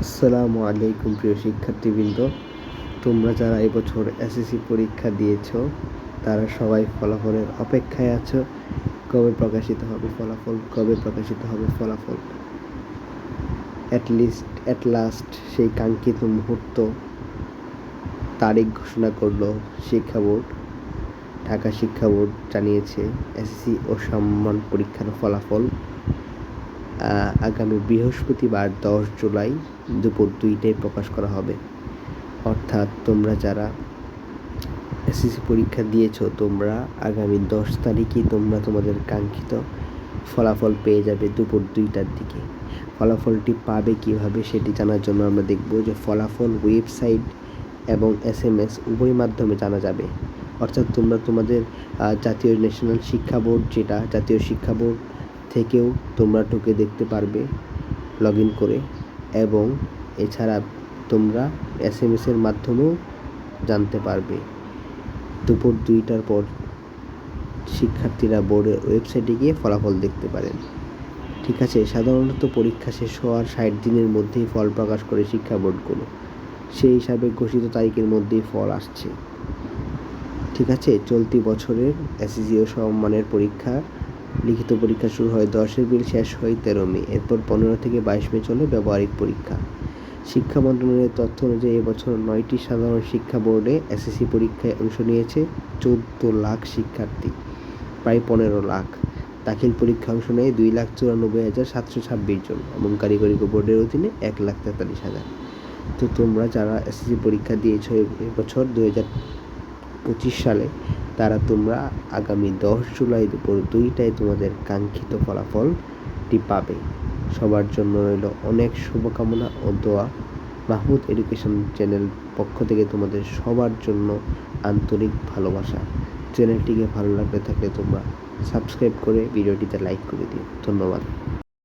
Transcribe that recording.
আসসালামু আলাইকুম প্রিয় শিক্ষার্থীবৃন্দ, তোমরা যারা এবছর এসএসসি পরীক্ষা দিয়েছো তারা সবাই ফলাফলের অপেক্ষায় আছো। কবে প্রকাশিত হবে ফলাফল, কবে প্রকাশিত হবে ফলাফল। অ্যাট লাস্ট সেই কাঙ্ক্ষিত মুহূর্ত, তারিখ ঘোষণা করলো শিক্ষা বোর্ড। ঢাকা শিক্ষা বোর্ড জানিয়েছে এসএসসি ও সমমান পরীক্ষার ফলাফল আগামী বৃহস্পতিবার 10 জুলাই দুপুর 2টায় প্রকাশ করা হবে। অর্থাৎ তোমরা যারা এসএসসি পরীক্ষা দিয়েছো তোমরা আগামী 10 তারিখই তোমরা তোমাদের কাঙ্ক্ষিত ফলাফল পেয়ে যাবে দুপুর 2টার দিকে। ফলাফলটি পাবে কিভাবে সেটি জানার জন্য আমরা দেখব যে ফলাফল ওয়েবসাইট এবং SMS উভয় মাধ্যমে জানা যাবে। অর্থাৎ তোমরা তোমাদের জাতীয় ন্যাশনাল শিক্ষা বোর্ড, যেটা জাতীয় শিক্ষা বোর্ড থেকেও তোমরা ঢুকে দেখতে পারবে লগ ইন করে, এবং এছাড়া তোমরা SMS এর মাধ্যমেও জানতে পারবে। দুপুর 2টার পর শিক্ষার্থীরা বোর্ডের ওয়েবসাইটে গিয়ে ফলাফল দেখতে পারেন। ঠিক আছে, সাধারণত পরীক্ষা শেষ হওয়ার 60 দিনের মধ্যেই ফল প্রকাশ করে শিক্ষা বোর্ডগুলো। সেই হিসাবে ঘোষিত তারিখের মধ্যেই ফল আসছে। ঠিক আছে, চলতি বছরের এসএসসি ও সমমানের পরীক্ষা লিখিত পরীক্ষা শুরু হয় 10 এপ্রিল, শেষ হয় 13 মে। এরপর 15 থেকে 22 মে চলে ব্যবহারিক পরীক্ষা। শিক্ষা মন্ত্রণালয়ের তথ্য অনুযায়ী এবছর 9টি সাধারণ শিক্ষা বোর্ডে এসএসসি পরীক্ষায় অংশ নিয়েছে 14 লাখ শিক্ষার্থী, প্রায় 15 লাখ। দাখিল পরীক্ষা অংশ নেয় 2,94,726 জন এবং কারিগরি বোর্ডের অধীনে 1,43,000। তো তোমরা যারা এসএসসি পরীক্ষা দিয়েছো এবছর 2025 সালে, তারা তোমরা আগামী 10 জুলাই দুপুর 2টায় তোমাদের কাঙ্ক্ষিত ফলাফলটি পাবে। সবার জন্য রইল অনেক শুভকামনা ও দোয়া। মাহমুদ এডুকেশন চ্যানেল পক্ষ থেকে তোমাদের সবার জন্য আন্তরিক ভালোবাসা। চ্যানেলটিকে ভালো লাগলে থাকলে তোমরা সাবস্ক্রাইব করে ভিডিওটিতে লাইক করে দিও। ধন্যবাদ।